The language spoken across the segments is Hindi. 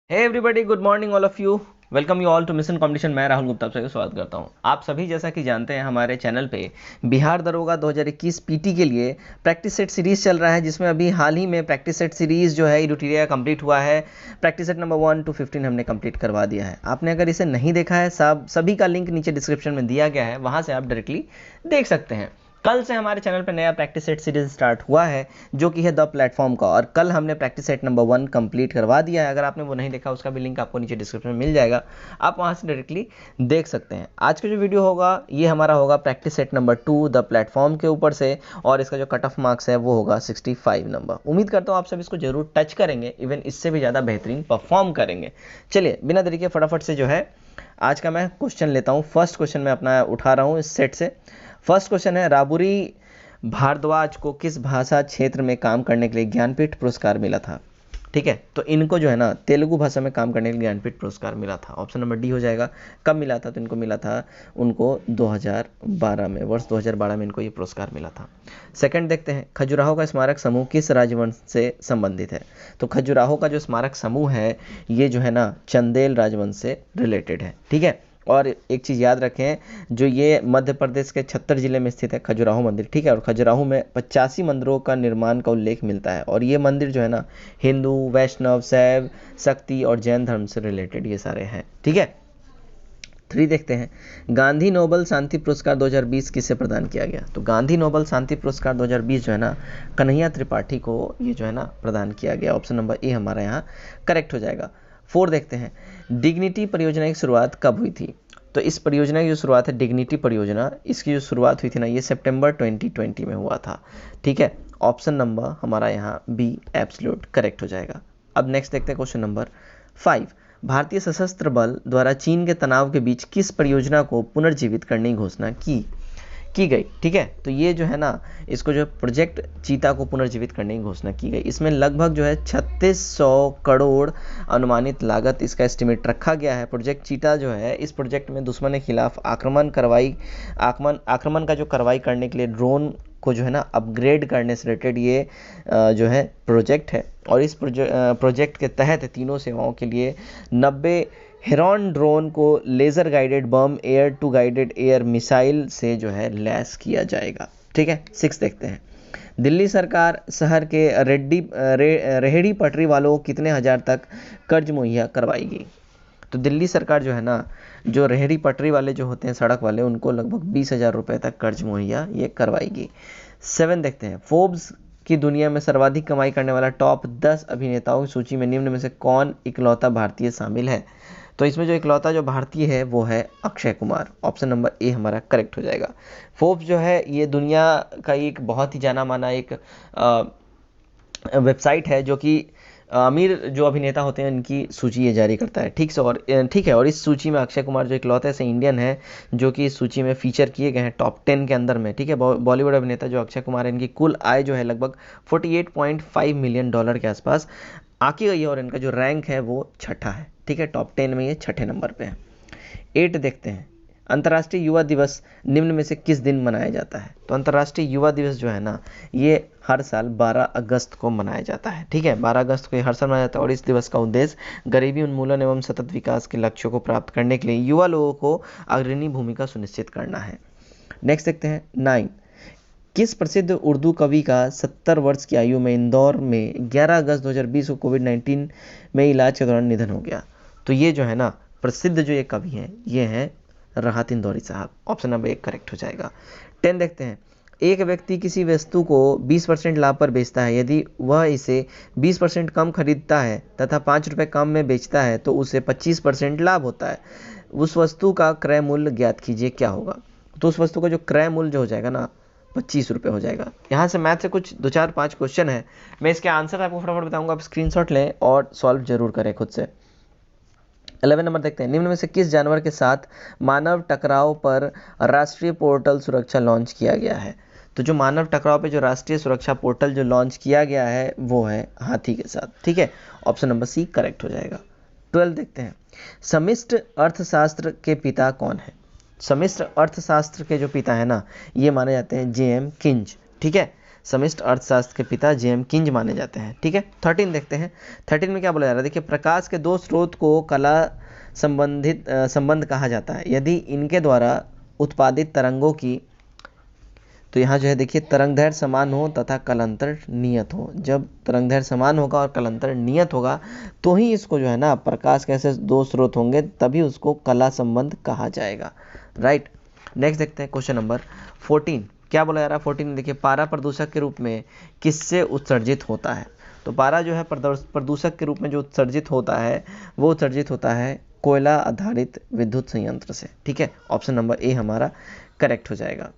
Hey everybody, good morning all of you. Welcome you all to mission competition. मैं राहुल गुप्ता आप सभी का स्वागत करता हूं। आप सभी जैसा कि जानते हैं हमारे चैनल पे बिहार दरोगा 2021 पीटी के लिए प्रैक्टिस सेट सीरीज चल रहा है, जिसमें अभी हाल ही में प्रैक्टिस सेट सीरीज जो है इडुटेरिया कंप्लीट हुआ है। प्रैक्टिस सेट नंबर 1 to 15 हमने कंप्लीट करवा दिया है। आपने अगर इसे नहीं देखा है, सभी का लिंक नीचे डिस्क्रिप्शन में दिया गया है, वहां से आप डायरेक्टली देख सकते हैं। कल से हमारे चैनल पर नया प्रैक्टिस सेट सीरीज स्टार्ट हुआ है, जो कि है द प्लेटफॉर्म का, और कल हमने प्रैक्टिस सेट नंबर 1 कंप्लीट करवा दिया है। अगर आपने वो नहीं देखा, उसका भी लिंक आपको नीचे डिस्क्रिप्शन में मिल जाएगा, आप वहां से डायरेक्टली देख सकते हैं। आज का जो वीडियो होगा ये हमारा होगा practice set number 2 the platform के ऊपर से, और इसका जो कट ऑफ मार्क्स है वो होगा 65 नंबर। उम्मीद करता हूँ आप सब इसको जरूर टच करेंगे, इवन इससे भी ज़्यादा बेहतरीन परफॉर्म करेंगे। चलिए बिना देरी के फटाफट से जो है आज का मैं क्वेश्चन लेता हूँ। फर्स्ट क्वेश्चन मैं अपना उठा रहा हूँ इस सेट से। फर्स्ट क्वेश्चन है, राबुरी भारद्वाज को किस भाषा क्षेत्र में काम करने के लिए ज्ञानपीठ पुरस्कार मिला था? ठीक है, तो इनको जो है ना तेलुगु भाषा में काम करने के लिए ज्ञानपीठ पुरस्कार मिला था। ऑप्शन नंबर डी हो जाएगा। कब मिला था? तो इनको मिला था उनको 2012 में, वर्ष 2012 में इनको ये पुरस्कार मिला था। सेकंड देखते हैं, खजुराहो का स्मारक समूह किस राजवंश से संबंधित है? तो खजुराहो का जो स्मारक समूह है ये जो है ना चंदेल राजवंश से रिलेटेड है। ठीक है, और एक चीज़ याद रखें, जो ये मध्य प्रदेश के 76 जिले में स्थित है खजुराहो मंदिर। ठीक है, और खजुराहो में 85 मंदिरों का निर्माण का उल्लेख मिलता है, और ये मंदिर जो है ना हिंदू, वैष्णव, शैव, शक्ति और जैन धर्म से रिलेटेड ये सारे हैं। ठीक है, 3 देखते हैं, गांधी नोबल शांति पुरस्कार 2020 किसे प्रदान किया गया? तो गांधी नोबल शांति पुरस्कार 2020 जो है ना कन्हैया त्रिपाठी को ये जो है ना प्रदान किया गया। ऑप्शन नंबर ए हमारा यहाँ करेक्ट हो जाएगा। 4 देखते हैं, डिग्निटी परियोजना की शुरुआत कब हुई थी? तो इस परियोजना की जो शुरुआत है डिग्निटी परियोजना, इसकी जो शुरुआत हुई थी ना ये सितंबर 2020 में हुआ था। ठीक है, ऑप्शन नंबर हमारा यहाँ बी एब्सोल्यूट करेक्ट हो जाएगा। अब नेक्स्ट देखते हैं क्वेश्चन नंबर 5, भारतीय सशस्त्र बल द्वारा चीन के तनाव के बीच किस परियोजना को पुनर्जीवित करने की घोषणा की गई? ठीक है, तो ये जो है ना इसको जो प्रोजेक्ट चीता को पुनर्जीवित करने की घोषणा की गई। इसमें लगभग जो है 3600 करोड़ अनुमानित लागत इसका एस्टिमेट रखा गया है। प्रोजेक्ट चीता जो है इस प्रोजेक्ट में दुश्मन के खिलाफ आक्रमण का जो कार्रवाई करने के लिए ड्रोन को जो है ना अपग्रेड करने से रिलेटेड ये जो है प्रोजेक्ट है, और इस प्रोजेक्ट के तहत तीनों सेवाओं के लिए 90 हेरॉन ड्रोन को laser guided bomb air to guided air missile से जो है लैस किया जाएगा। ठीक है, 6 देखते हैं, दिल्ली सरकार शहर के रेहड़ी पटरी वालों को कितने हजार तक कर्ज मुहैया करवाएगी? तो दिल्ली सरकार जो है ना जो रेहड़ी पटरी वाले जो होते हैं सड़क वाले, उनको लगभग 20,000 रुपये तक कर्ज मुहैया ये करवाएगी। 7 देखते हैं, फोर्ब्स की दुनिया में सर्वाधिक कमाई करने वाला टॉप 10 अभिनेताओं की सूची में निम्न में से कौन इकलौता भारतीय शामिल है? तो इसमें जो इकलौता जो भारतीय है वो है Akshay Kumar. Option number A हमारा करेक्ट हो जाएगा। फोर्ब्स जो है ये दुनिया का एक बहुत ही जाना माना एक वेबसाइट है, जो कि अमीर जो अभिनेता होते हैं इनकी सूची ये जारी करता है। ठीक है, और इस सूची में अक्षय कुमार जो इकलौते से इंडियन है जो कि इस सूची में फीचर किए गए हैं टॉप 10 के अंदर में। ठीक है, बॉलीवुड अभिनेता जो अक्षय कुमार है, इनकी कुल आय जो है लगभग $48.5 मिलियन के आसपास आकी गई है, और इनका जो रैंक है वो छठा है। ठीक है, टॉप 10 में ये छठे नंबर पे है। 8 देखते हैं, अंतर्राष्ट्रीय युवा दिवस निम्न में से किस दिन मनाया जाता है? तो अंतर्राष्ट्रीय युवा दिवस जो है ना ये हर साल 12 अगस्त को मनाया जाता है। ठीक है, 12 अगस्त को ये हर साल मनाया जाता है, और इस दिवस का उद्देश्य गरीबी उन्मूलन एवं सतत विकास के लक्ष्यों को प्राप्त करने के लिए युवा लोगों को अग्रणी भूमिका सुनिश्चित करना है। नेक्स्ट देखते हैं 9, किस प्रसिद्ध उर्दू कवि का 70 वर्ष की आयु में इंदौर में 11 अगस्त 2020 को कोविड-19 में इलाज के दौरान निधन हो गया? तो ये जो है ना प्रसिद्ध जो ये कवि हैं ये हैं राहत इंदौरी साहब। ऑप्शन नंबर 1 करेक्ट हो जाएगा। 10 देखते हैं, एक व्यक्ति किसी वस्तु को 20% लाभ पर बेचता है, यदि वह इसे 20% कम खरीदता है तथा 5 रुपये कम में बेचता है तो उसे 25% लाभ होता है। उस वस्तु का क्रय मूल्य ज्ञात कीजिए, क्या होगा? तो उस वस्तु का जो क्रय मूल्य जो हो जाएगा ना 25 रुपये हो जाएगा। यहाँ से मैथ से कुछ 2 4 5 क्वेश्चन है, मैं इसके आंसर आपको फटाफट बताऊंगा, आप स्क्रीनशॉट लें और सॉल्व जरूर करें खुद से। 11 नंबर देखते हैं, निम्न में से किस जानवर के साथ मानव टकराव पर राष्ट्रीय पोर्टल सुरक्षा लॉन्च किया गया है? तो जो मानव टकराव पे जो राष्ट्रीय सुरक्षा पोर्टल जो लॉन्च किया गया है वो है हाथी के साथ। ठीक है, ऑप्शन नंबर सी करेक्ट हो जाएगा। 12 देखते हैं, समिष्ट अर्थशास्त्र के पिता कौन है? समिश्र अर्थशास्त्र के जो पिता है ना ये माने जाते हैं जे.एम. किंज। ठीक है, समष्टि अर्थशास्त्र के पिता जेएम किंज माने जाते हैं। ठीक है, 13 देखते हैं। 13 में क्या बोला जा रहा है, देखिए प्रकाश के दो स्रोत को कला संबंध कहा जाता है यदि इनके द्वारा उत्पादित तरंगों की, तो यहाँ जो है देखिए तरंगदैर्घ्य समान हो तथा कलांतर नियत हो। जब तरंगदैर्घ्य समान होगा और कलांतर नियत होगा तो ही इसको जो है ना, प्रकाश के ऐसे दो स्रोत होंगे तभी उसको कला संबंध कहा जाएगा। राइट, नेक्स्ट देखते हैं क्वेश्चन नंबर 14। क्या बोला जा रहा है 14 में, देखिए पारा प्रदूषक के रूप में किससे उत्सर्जित होता है। तो पारा जो है प्रदूषक के रूप में जो उत्सर्जित होता है वो उत्सर्जित होता है कोयला आधारित विद्युत संयंत्र से। ठीक है, ऑप्शन नंबर ए हमारा करेक्ट हो जाएगा।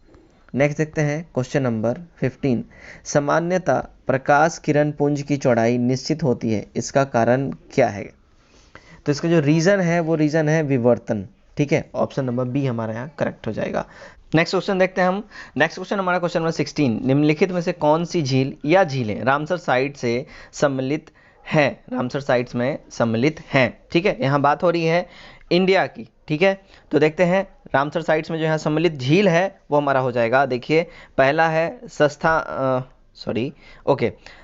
नेक्स्ट देखते हैं क्वेश्चन नंबर 15। सामान्यतः प्रकाश किरण पुंज की चौड़ाई निश्चित होती है, इसका कारण क्या है। तो इसका जो रीजन है वो रीजन है विवर्तन। ठीक है, ऑप्शन नंबर बी हमारा यहाँ करेक्ट हो जाएगा। नेक्स्ट क्वेश्चन देखते हैं हम। नेक्स्ट क्वेश्चन हमारा क्वेश्चन नंबर 16। निम्नलिखित में से कौन सी झील या झीलें रामसर साइट से सम्मिलित है, रामसर साइट्स में सम्मिलित हैं। ठीक है, यहाँ बात हो रही है इंडिया की। ठीक है, तो देखते हैं रामसर साइट्स में जो यहाँ सम्मिलित झील है वो हमारा हो जाएगा। देखिए पहला है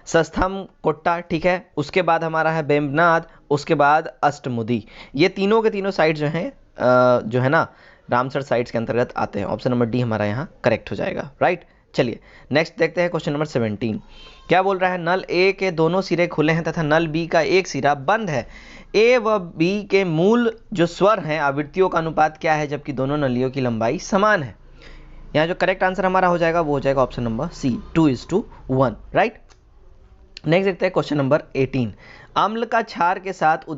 सस्थम कोट्टा। ठीक है, उसके बाद हमारा है बेम्बनाथ, उसके बाद अष्टमुदी। ये तीनों के तीनों साइट जो हैं जो है ना रामसर साइट्स के अंतर्गत आते हैं। ऑप्शन नंबर डी हमारा यहाँ करेक्ट हो जाएगा। राइट, चलिए नेक्स्ट देखते हैं क्वेश्चन नंबर 17। क्या बोल रहा है, नल ए के दोनों सिरे खुले हैं तथा नल बी का एक सिरा बंद है। ए व बी के मूल जो स्वर हैं आवृत्तियों का अनुपात क्या है जबकि दोनों नलियों की लंबाई समान है। यहाँ जो करेक्ट आंसर हमारा हो जाएगा वो हो जाएगा option number C 2:1। Right, next देखते हैं क्वेश्चन नंबर 18। अम्ल का क्षार के साथ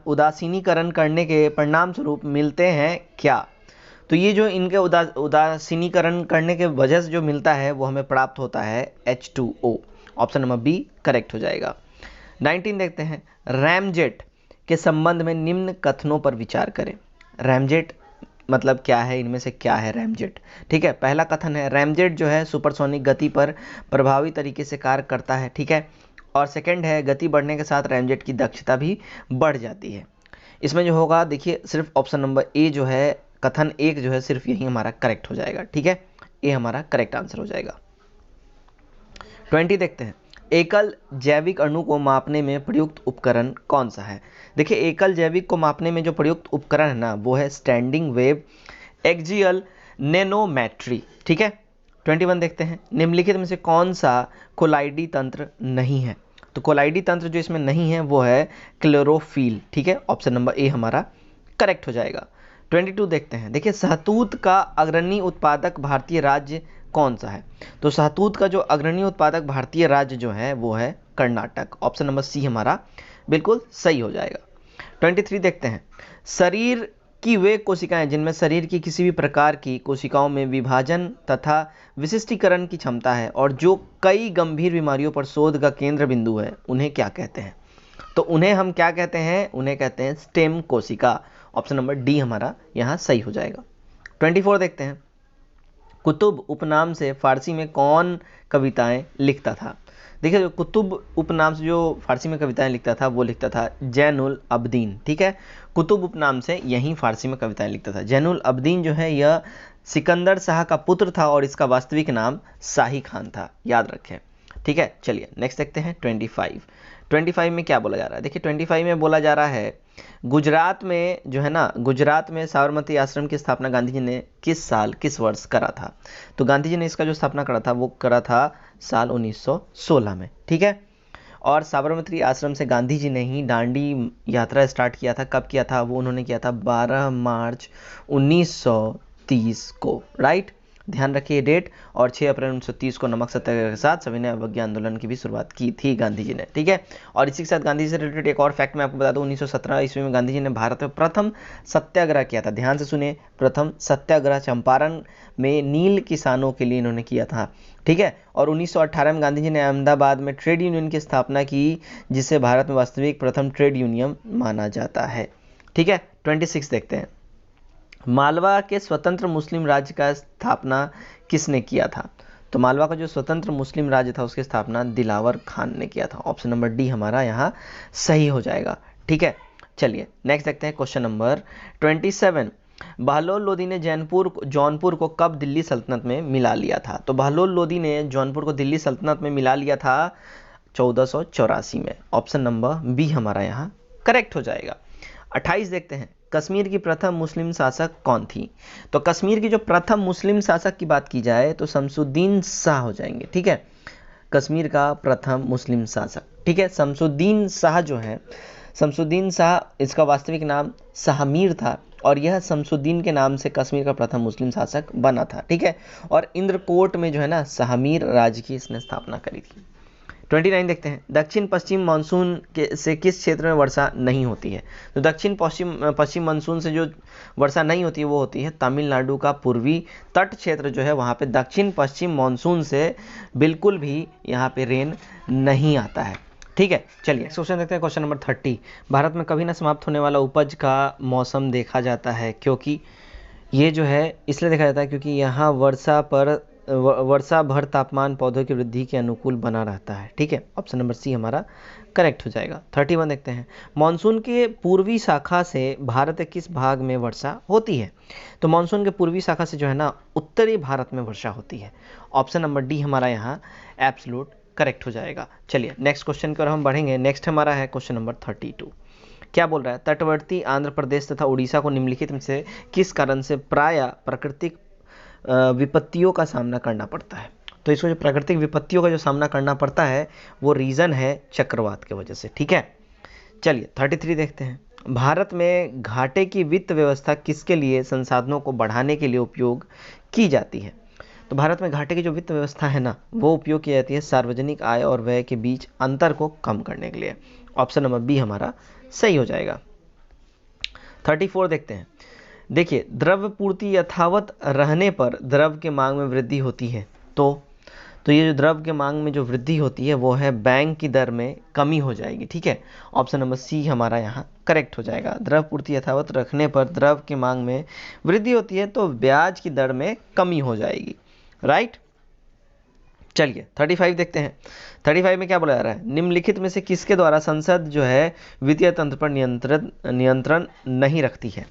उदासीनीकरण करने के परिणाम स्वरूप मिलते हैं क्या। तो ये जो इनके उदासीनीकरण करने के वजह से जो मिलता है वो हमें प्राप्त होता है H2O। Option number B correct हो जाएगा। 19 देखते हैं। रैमजेट के संबंध में निम्न कथनों पर विचार करें। रैमजेट मतलब क्या है, इनमें से क्या है रैमजेट। ठीक है, पहला कथन है रैमजेट जो है सुपरसोनिक गति पर प्रभावी तरीके से कार्य करता है। ठीक है, और सेकंड है गति बढ़ने के साथ रैमजेट की दक्षता भी बढ़ जाती है। इसमें जो होगा देखिए सिर्फ ऑप्शन नंबर ए जो है कथन एक जो है सिर्फ यही हमारा करेक्ट हो जाएगा। ठीक है, ये हमारा करेक्ट आंसर हो जाएगा। 20 देखते हैं। एकल जैविक अणु को मापने में प्रयुक्त उपकरण कौन सा है। देखिए एकल जैविक को मापने में जो प्रयुक्त उपकरण है ना वो है स्टैंडिंग वेव एक्सियल नैनोमेट्री। ठीक है, 21 देखते हैं। निम्नलिखित में से कौन सा कोलाइडी तंत्र नहीं है। तो कोलाइडी तंत्र जो इसमें नहीं है वो है क्लोरोफिल। ठीक है, ऑप्शन नंबर ए हमारा करेक्ट हो जाएगा। 22 देखते हैं। देखिए शहतूत का अग्रणी उत्पादक भारतीय राज्य कौन सा है। तो शहतूत का जो अग्रणी उत्पादक भारतीय राज्य जो है वो है कर्नाटक। ऑप्शन नंबर सी हमारा बिल्कुल सही हो जाएगा। 23 देखते हैं। शरीर की वे कोशिकाएं जिनमें शरीर की किसी भी प्रकार की कोशिकाओं में विभाजन तथा विशिष्टीकरण की क्षमता है और जो कई गंभीर बीमारियों पर शोध का केंद्र बिंदु है उन्हें क्या कहते हैं। तो उन्हें हम क्या कहते हैं, उन्हें कहते हैं स्टेम कोशिका। ऑप्शन नंबर डी हमारा यहाँ सही हो जाएगा। 24 देखते हैं। कुतुब उपनाम से फारसी में कौन कविताएं लिखता था। देखिए कुतुब उपनाम से जो फारसी में कविताएं लिखता था वो लिखता था जैनुल अब्दीन। ठीक है, कुतुब उपनाम से यही फारसी में कविताएं लिखता था। जैनुल अब्दीन जो है यह सिकंदर शाह का पुत्र था और इसका वास्तविक नाम शाही खान था, याद रखें। ठीक है, चलिए नेक्स्ट देखते हैं। 25 में क्या बोला जा रहा है। देखिए 25 में बोला जा रहा है गुजरात में जो है ना, गुजरात में साबरमती आश्रम की स्थापना गांधी जी ने किस साल किस वर्ष करा था। तो गांधी जी ने इसका जो स्थापना करा था वो करा था साल 1916 में। ठीक है, और साबरमती आश्रम से गांधी जी ने ही दांडी यात्रा स्टार्ट किया था। कब किया था वो उन्होंने किया था 12 मार्च 1930 को। राइट, ध्यान रखिए डेट। और 6 अप्रैल 1930 को नमक सत्याग्रह के साथ सविनय अवज्ञा आंदोलन की भी शुरुआत की थी गांधी जी ने। ठीक है, और इसी के साथ गांधी जी से रिलेटेड एक और फैक्ट मैं आपको बता दूं। 1917 ईस्वी में गांधी जी ने भारत में प्रथम सत्याग्रह किया था। ध्यान से सुनिए, प्रथम सत्याग्रह चंपारण में नील किसानों के लिए इन्होंने किया था। ठीक है, और 1918 में गांधी जी ने अहमदाबाद में ट्रेड यूनियन की स्थापना की जिसे भारत में वास्तविक प्रथम ट्रेड यूनियन माना जाता है। ठीक है, 26 देखते हैं। मालवा के स्वतंत्र मुस्लिम राज्य का स्थापना किसने किया था। तो मालवा का जो स्वतंत्र मुस्लिम राज्य था उसकी स्थापना दिलावर खान ने किया था। ऑप्शन नंबर डी हमारा यहाँ सही हो जाएगा। ठीक है, चलिए नेक्स्ट देखते हैं क्वेश्चन नंबर 27। बहलोल लोदी ने जौनपुर को कब दिल्ली सल्तनत में मिला लिया था? तो बहलोल लोदी ने जौनपुर को दिल्ली सल्तनत में मिला लिया था 1484 में। ऑप्शन नंबर बी हमारा यहाँ करेक्ट हो जाएगा। 28 देखते हैं, कश्मीर की प्रथम मुस्लिम शासक कौन थी? तो कश्मीर की जो प्रथम मुस्लिम शासक की बात की जाए तो शमसुद्दीन शाह हो जाएंगे। ठीक है, कश्मीर का प्रथम मुस्लिम शासक। ठीक है, शमसुद्दीन शाह जो है, शमसुद्दीन शाह, इसका वास्तविक नाम शाहमीर था और यह शमसुद्दीन के नाम से कश्मीर का प्रथम मुस्लिम शासक बना था। ठीक है, और इंद्रकोट में जो है ना शाहमीर राज्य की इसने स्थापना करी थी। 29 देखते हैं, दक्षिण पश्चिम मानसून से किस क्षेत्र में वर्षा नहीं होती है? तो दक्षिण पश्चिम मानसून से जो वर्षा नहीं होती है वो होती है तमिलनाडु का पूर्वी तट क्षेत्र जो है, वहाँ पे दक्षिण पश्चिम मानसून से बिल्कुल भी यहाँ पे रेन नहीं आता है। ठीक है, चलिए क्वेश्चन देखते हैं, क्वेश्चन नंबर 30। भारत में कभी ना समाप्त होने वाला उपज का मौसम देखा जाता है, क्योंकि ये जो है इसलिए देखा जाता है क्योंकि यहाँ वर्षा भर तापमान पौधों की वृद्धि के अनुकूल बना रहता है। ठीक है, ऑप्शन नंबर सी हमारा करेक्ट हो जाएगा। 31 देखते हैं, मानसून के पूर्वी शाखा से भारत के किस भाग में वर्षा होती है? तो मानसून के पूर्वी शाखा से जो है ना उत्तरी भारत में वर्षा होती है। ऑप्शन नंबर डी हमारा यहाँ एब्सोल्यूट करेक्ट हो जाएगा। चलिए नेक्स्ट क्वेश्चन की ओर हम बढ़ेंगे। नेक्स्ट हमारा है क्वेश्चन नंबर 32। क्या बोल रहा है? तटवर्ती आंध्र प्रदेश तथा उड़ीसा को निम्नलिखित में से किस कारण से प्रायः प्राकृतिक विपत्तियों का सामना करना पड़ता है? तो इसको जो प्राकृतिक विपत्तियों का जो सामना करना पड़ता है वो रीज़न है चक्रवात की वजह से। ठीक है, चलिए 33 देखते हैं, भारत में घाटे की वित्त व्यवस्था किसके लिए संसाधनों को बढ़ाने के लिए उपयोग की जाती है? तो भारत में घाटे की जो वित्त व्यवस्था है ना वो उपयोग की जाती है सार्वजनिक आय और व्यय के बीच अंतर को कम करने के लिए। ऑप्शन नंबर बी हमारा सही हो जाएगा। 34 देखते हैं, देखिए द्रव्य पूर्ति यथावत रहने पर द्रव्य के मांग में वृद्धि होती है। तो ये जो द्रव्य के मांग में जो वृद्धि होती है वो है बैंक की दर में कमी हो जाएगी। ठीक है, ऑप्शन नंबर सी हमारा यहाँ करेक्ट हो जाएगा। द्रव्य पूर्ति यथावत रखने पर द्रव्य की मांग में वृद्धि होती है तो ब्याज की दर में कमी हो जाएगी। राइट, चलिए 35 देखते हैं। 35 में क्या बोला जा रहा है? निम्नलिखित में से किसके द्वारा संसद जो है वित्तीय तंत्र पर नियंत्रण नहीं रखती है?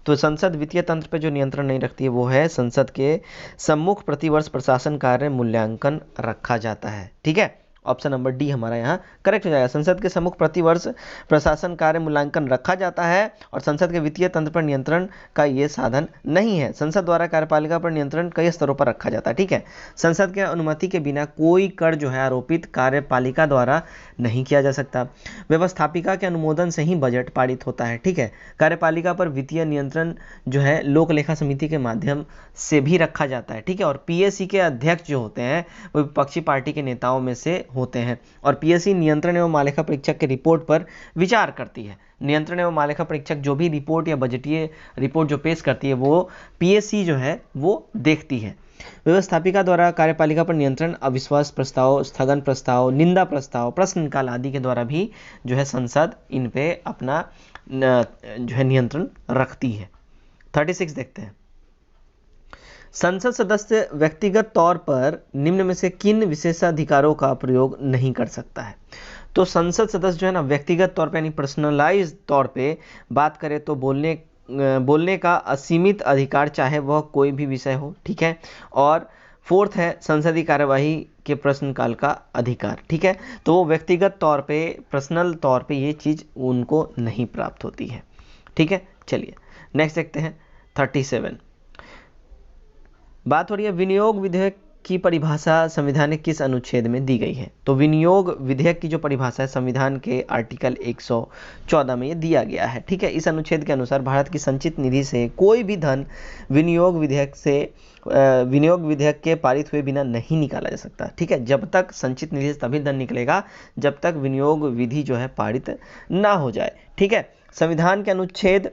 तो संसद वित्तीय तंत्र पर जो नियंत्रण नहीं रखती है वो है संसद के सम्मुख प्रतिवर्ष प्रशासन कार्य मूल्यांकन रखा जाता है। ठीक है, ऑप्शन नंबर डी हमारा यहाँ करेक्ट हो जाएगा। संसद के सम्मुख प्रतिवर्ष प्रशासन कार्य मूल्यांकन रखा जाता है और संसद के वित्तीय तंत्र पर नियंत्रण का ये साधन नहीं है। संसद द्वारा कार्यपालिका पर नियंत्रण कई स्तरों पर रखा जाता है। ठीक है, संसद के अनुमति के बिना कोई कर जो है आरोपित कार्यपालिका द्वारा नहीं किया जा सकता। व्यवस्थापिका के अनुमोदन से ही बजट पारित होता है। ठीक है, कार्यपालिका पर वित्तीय नियंत्रण जो है लोक लेखा समिति के माध्यम से भी रखा जाता है। ठीक है, और पीएससी के अध्यक्ष जो होते हैं वो विपक्षी पार्टी के नेताओं में से होते हैं और पीएससी नियंत्रण एवं मालेखा परीक्षक के रिपोर्ट पर विचार करती है। नियंत्रण एवं मालेखा परीक्षक जो भी रिपोर्ट या बजटीय रिपोर्ट जो पेश करती है वो पीएससी जो है वो देखती है। व्यवस्थापिका द्वारा कार्यपालिका पर नियंत्रण अविश्वास प्रस्ताव, स्थगन प्रस्ताव, निंदा प्रस्ताव, प्रश्न निकाल आदि के द्वारा भी जो है संसद इन पे अपना जो है नियंत्रण रखती है। 36 देखते हैं, संसद सदस्य व्यक्तिगत तौर पर निम्न में से किन विशेषाधिकारों का प्रयोग नहीं कर सकता है? तो संसद सदस्य जो है ना व्यक्तिगत तौर पे यानी पर्सनलाइज तौर पे बात करें तो बोलने का असीमित अधिकार चाहे वह कोई भी विषय हो। ठीक है, और फोर्थ है संसदीय कार्यवाही के प्रश्नकाल का अधिकार। ठीक है, तो व्यक्तिगत तौर पे पर्सनल तौर पे ये चीज़ उनको नहीं प्राप्त होती है। ठीक है, चलिए नेक्स्ट देखते हैं 37। बात हो रही है विनियोग विधेयक की परिभाषा संविधान के किस अनुच्छेद में दी गई है? तो विनियोग विधेयक की जो परिभाषा है संविधान के आर्टिकल 114 में ये दिया गया है। ठीक है, इस अनुच्छेद के अनुसार भारत की संचित निधि से कोई भी धन विनियोग विधेयक के पारित हुए बिना नहीं निकाला जा सकता। ठीक है, जब तक संचित निधि से तभी धन निकलेगा जब तक विनियोग विधि जो है पारित ना हो जाए। ठीक है, संविधान के अनुच्छेद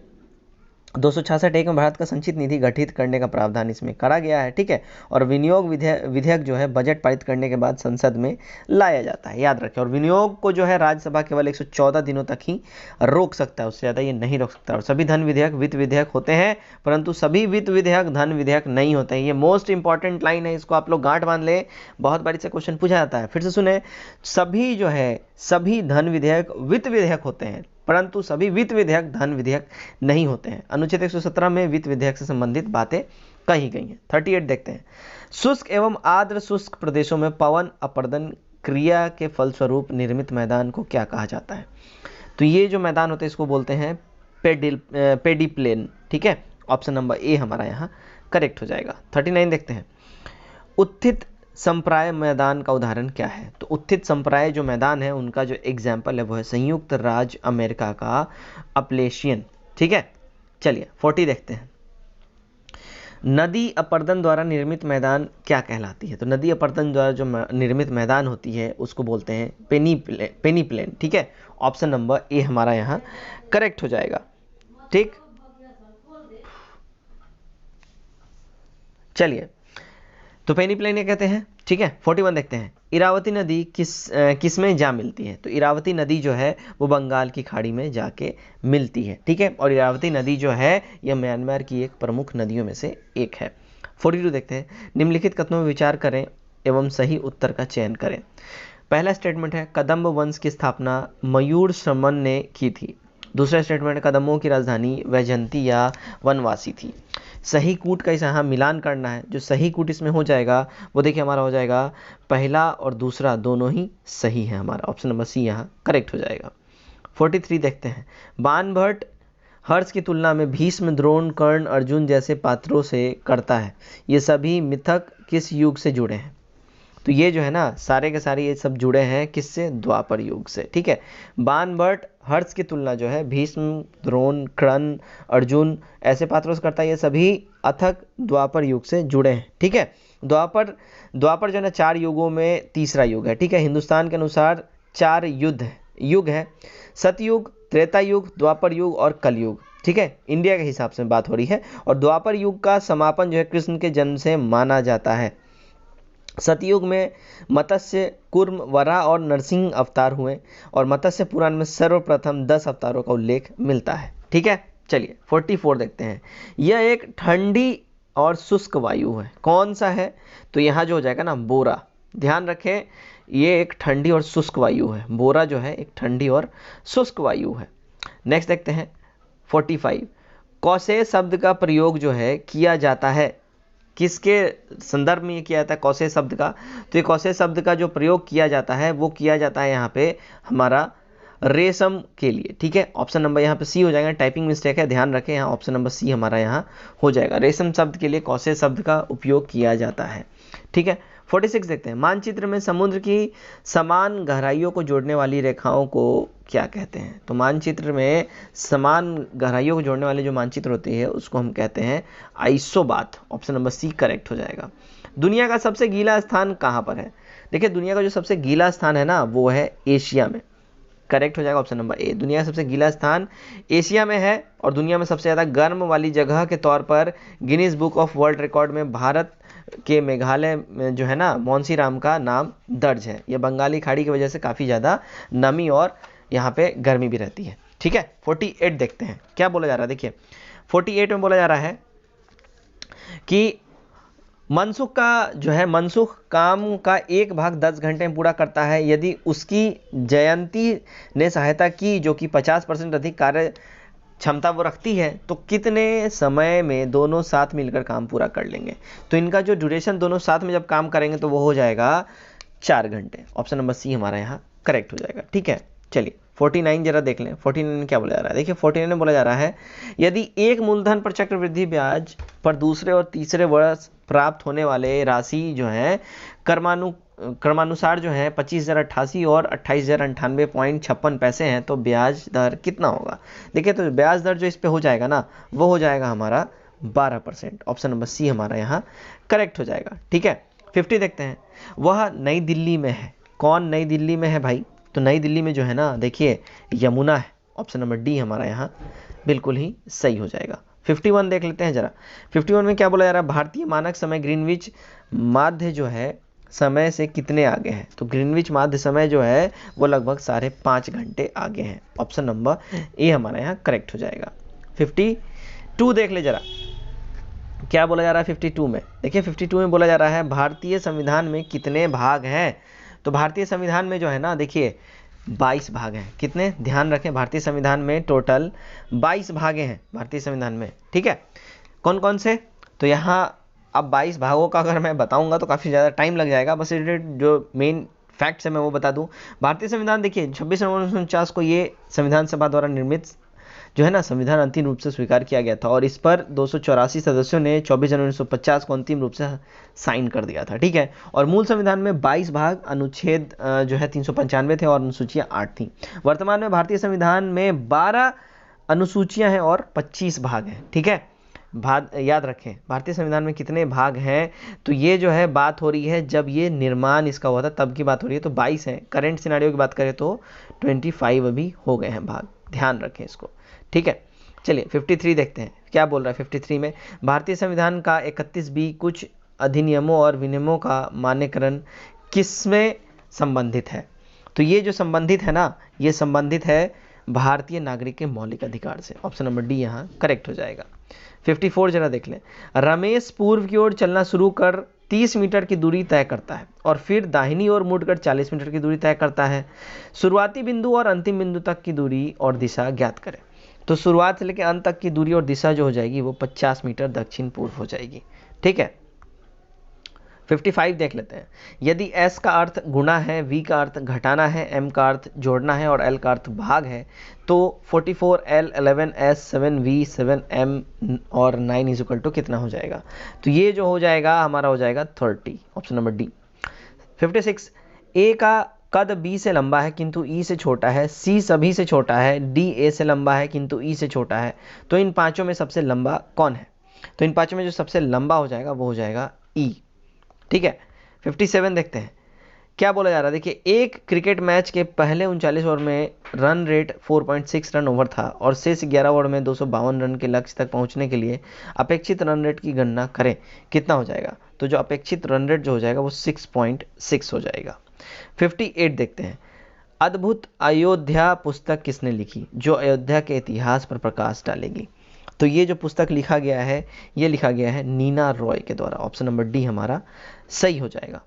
266 में भारत का संचित निधि गठित करने का प्रावधान इसमें करा गया है। ठीक है, और विनियोग विधेयक जो है बजट पारित करने के बाद संसद में लाया जाता है, याद रखें। और विनियोग को जो है राज्यसभा केवल 114 दिनों तक ही रोक सकता है, उससे ज़्यादा ये नहीं रोक सकता। और सभी धन विधेयक वित्त विधेयक होते हैं परंतु सभी वित्त विधेयक धन विधेयक नहीं होते हैं। ये मोस्ट इंपॉर्टेंट लाइन है, इसको आप लोग गांठ बांध लें, बहुत बारी से क्वेश्चन पूछा जाता है। फिर से सुने, सभी जो है सभी धन विधेयक वित्त विधेयक होते हैं परंतु सभी वित्त विधेयक धन विधेयक नहीं होते हैं। अनुच्छेद 117 में वित्त विधेयक से संबंधित बातें कही गई हैं। 38 देखते हैं। शुष्क एवं आर्द्र शुष्क प्रदेशों में पवन अपर्दन क्रिया के फलस्वरूप निर्मित मैदान को क्या कहा जाता है? तो ये जो मैदान होते हैं इसको बोलते हैं पेडिप्लेन। ठीक है, ऑप्शन नंबर ए हमारा यहाँ करेक्ट हो जाएगा। 39 देखते हैं। उत्थित संप्राय मैदान का उदाहरण क्या है? तो उत्थित संप्राय जो मैदान है उनका जो एग्जाम्पल है वो है संयुक्त राज्य अमेरिका का अपलेशियन। ठीक है, चलिए 40 देखते हैं। नदी अपर्दन द्वारा निर्मित मैदान क्या कहलाती है? तो नदी अपर्दन द्वारा जो निर्मित मैदान होती है उसको बोलते हैं पेनीप्लेन। ठीक है, ऑप्शन नंबर ए हमारा यहाँ करेक्ट हो जाएगा। ठीक, चलिए तो पेनीप्लेन ये कहते हैं। ठीक है, 41 देखते हैं। इरावती नदी किस में जा मिलती है? तो इरावती नदी जो है वो बंगाल की खाड़ी में जाके मिलती है। ठीक है, और इरावती नदी जो है यह म्यांमार की एक प्रमुख नदियों में से एक है। 42 देखते हैं। निम्नलिखित कथनों में विचार करें एवं सही उत्तर का चयन करें। पहला स्टेटमेंट है कदम्ब वंश की स्थापना मयूर शमन ने की थी। दूसरा स्टेटमेंट कदम्बों की राजधानी वैजयंती या वनवासी थी। सही कूट का इसे यहाँ मिलान करना है। जो सही कूट इसमें हो जाएगा वो देखिए हमारा हो जाएगा पहला और दूसरा दोनों ही सही है। हमारा ऑप्शन नंबर सी यहाँ करेक्ट हो जाएगा। 43 देखते हैं। बाणभट्ट हर्ष की तुलना में भीष्म, द्रोण, कर्ण, अर्जुन जैसे पात्रों से करता है। ये सभी मिथक किस युग से जुड़े हैं? तो ये जो है ना सारे के सारे ये सब जुड़े हैं किससे? द्वापर युग से। ठीक है, बाणभट्ट हर्ष की तुलना जो है भीष्म, द्रोण, कर्ण, अर्जुन ऐसे पात्रों से करता है। ये सभी अथक द्वापर युग से जुड़े हैं। ठीक है, द्वापर जो है ना 4 युगों में तीसरा युग है। ठीक है, हिंदुस्तान के अनुसार 4 युग है। सतयुग, त्रेता युग, द्वापर युग और कलयुग। ठीक है, इंडिया के हिसाब से बात हो रही है। और द्वापर युग का समापन जो है कृष्ण के जन्म से माना जाता है। सतयुग में मत्स्य, कूर्म, वराह और नरसिंह अवतार हुए और मत्स्य पुराण में सर्वप्रथम 10 अवतारों का उल्लेख मिलता है। ठीक है, चलिए 44 देखते हैं। यह एक ठंडी और शुष्क वायु है। कौन सा है? तो यहाँ जो हो जाएगा ना बोरा। ध्यान रखें, ये एक ठंडी और शुष्क वायु है। बोरा जो है एक ठंडी और शुष्क वायु है। नेक्स्ट देखते हैं 45। कौशे शब्द का प्रयोग जो है किया जाता है किसके संदर्भ में ये किया जाता है? कौशे शब्द का। तो ये कौशे शब्द का जो प्रयोग किया जाता है वो किया जाता है यहाँ पे हमारा रेशम के लिए। ठीक है, ऑप्शन नंबर यहाँ पे सी हो जाएगा। टाइपिंग मिस्टेक है, ध्यान रखें। यहाँ ऑप्शन नंबर सी हमारा यहाँ हो जाएगा। रेशम शब्द के लिए कौशे शब्द का उपयोग किया जाता है। ठीक है, 46 देखते हैं। मानचित्र में समुद्र की समान गहराइयों को जोड़ने वाली रेखाओं को क्या कहते हैं? तो मानचित्र में समान गहराइयों को जोड़ने वाले जो मानचित्र होते हैं उसको हम कहते हैं आइसोबाथ। ऑप्शन नंबर सी करेक्ट हो जाएगा। दुनिया का सबसे गीला स्थान कहाँ पर है? देखिए दुनिया का जो सबसे गीला स्थान है ना वो है एशिया में। करेक्ट हो जाएगा ऑप्शन नंबर ए। दुनिया का सबसे गीला स्थान एशिया में है और दुनिया में सबसे ज़्यादा गर्म वाली जगह के तौर पर Guinness book of world record में भारत के मेघालय में जो है ना मौंसीराम का नाम दर्ज है। यह बंगाली खाड़ी की वजह से काफ़ी ज़्यादा नमी और यहाँ पे गर्मी भी रहती है। ठीक है, 48 देखते हैं क्या बोला जा रहा है। देखिए 48 में बोला जा रहा है कि मनसुख का जो है मनसुख काम का एक भाग 10 घंटे में पूरा करता है। यदि उसकी जयंती ने सहायता की जो कि 50% अधिक कार्य क्षमता वो रखती है तो कितने समय में दोनों साथ मिलकर काम पूरा कर लेंगे? तो इनका जो ड्यूरेशन दोनों साथ में जब काम करेंगे तो वो हो जाएगा 4 घंटे। ऑप्शन नंबर सी हमारा यहाँ करेक्ट हो जाएगा। ठीक है, चलिए 49 जरा देख लें। 49 में क्या बोला जा रहा है? देखिए 49 में बोला जा रहा है यदि एक मूलधन पर चक्रवृद्धि ब्याज पर दूसरे और तीसरे वर्ष प्राप्त होने वाले राशि जो है क्रमानुसार जो है 25,088 और 28,098.56 पैसे हैं तो ब्याज दर कितना होगा? देखिए तो ब्याज दर जो इस पे हो जाएगा ना वो हो जाएगा हमारा 12%। ऑप्शन नंबर सी हमारा यहाँ करेक्ट हो जाएगा। ठीक है, 50 देखते हैं। वह नई दिल्ली में है। कौन नई दिल्ली में है भाई? तो नई दिल्ली में जो है ना देखिए यमुना है। ऑप्शन नंबर डी हमारा यहाँ बिल्कुल ही सही हो जाएगा। 51 देख लेते हैं जरा। 51 में क्या बोला जा रहा है? भारतीय मानक समय ग्रीनविच माध्य जो है समय से कितने आगे हैं? तो ग्रीनविच माध्य समय जो है वो लगभग 5.5 घंटे आगे हैं। ऑप्शन नंबर ए हमारा यहाँ करेक्ट हो जाएगा। 52 देख ले जरा क्या बोला जा रहा है 52 में। देखिए 52 में बोला जा रहा है भारतीय संविधान में कितने भाग हैं? तो भारतीय संविधान में जो है ना देखिए 22 भाग हैं। कितने, ध्यान रखें, भारतीय संविधान में टोटल 22 भागे हैं भारतीय संविधान में, ठीक है। कौन कौन से, तो यहाँ अब 22 भागों का अगर मैं बताऊंगा तो काफ़ी ज़्यादा टाइम लग जाएगा, बस जो मेन फैक्ट्स है मैं वो बता दूं। भारतीय संविधान देखिए 26 नवंबर 1949 को ये संविधान सभा द्वारा निर्मित जो है ना संविधान अंतिम रूप से स्वीकार किया गया था, और इस पर 284 सदस्यों ने 24 जनवरी 1950 को अंतिम रूप से साइन कर दिया था, ठीक है। और मूल संविधान में 22 भाग, अनुच्छेद जो है 395 थे और अनुसूचियां 8 थी। वर्तमान में भारतीय संविधान में 12 अनुसूचियां हैं और 25 भाग हैं, ठीक है। भाग याद रखें, भारतीय संविधान में कितने भाग हैं, तो ये जो है बात हो रही है जब ये निर्माण इसका हुआ था तब की बात हो रही है, तो 22 हैं। करंट सिनेरियो की बात करें तो 25 अभी हो गए हैं भाग, ध्यान रखें इसको, ठीक है। चलिए 53 देखते हैं क्या बोल रहा है। 53 में भारतीय संविधान का 31B कुछ अधिनियमों और विनियमों का मान्यकरण किसमें संबंधित है, तो ये जो संबंधित है ना, ये संबंधित है भारतीय नागरिक के मौलिक अधिकार से। ऑप्शन नंबर डी यहाँ करेक्ट हो जाएगा। 54 जरा देख लें। रमेश पूर्व की ओर चलना शुरू कर 30 मीटर की दूरी तय करता है और फिर दाहिनी ओर मुड़कर 40 मीटर की दूरी तय करता है। शुरुआती बिंदु और अंतिम बिंदु तक की दूरी और दिशा ज्ञात करें। तो शुरुआत से लेकर अंत तक की दूरी और दिशा जो हो जाएगी वो 50 मीटर दक्षिण पूर्व हो जाएगी, ठीक है। 55 देख लेते हैं। यदि S का अर्थ गुणा है, V का अर्थ घटाना है, M का अर्थ जोड़ना है और L का अर्थ भाग है, तो 44L 11S 7V 7M और 9 इज इक्वल टू कितना हो जाएगा, तो ये जो हो जाएगा हमारा हो जाएगा 30, ऑप्शन नंबर डी। 56 A का कद B से लंबा है किंतु E से छोटा है, C सभी से छोटा है, D A से लंबा है किंतु E से छोटा है, तो इन पांचों में सबसे लंबा कौन है, तो इन पांचों में जो सबसे लंबा हो जाएगा वो हो जाएगा E, ठीक है। 57 देखते हैं क्या बोला जा रहा है। देखिए, एक क्रिकेट मैच के पहले 39 ओवर में रन रेट 4.6 रन ओवर था और शेष 11 ओवर में 252 रन के लक्ष्य तक पहुंचने के लिए अपेक्षित रन रेट की गणना करें, कितना हो जाएगा, तो जो अपेक्षित रन रेट जो हो जाएगा वो 6.6 हो जाएगा। 58 देखते हैं। अद्भुत अयोध्या पुस्तक किसने लिखी, जो अयोध्या के इतिहास पर प्रकाश डालेगी, तो ये जो पुस्तक लिखा गया है ये लिखा गया है नीना रॉय के द्वारा, ऑप्शन नंबर डी हमारा सही हो जाएगा।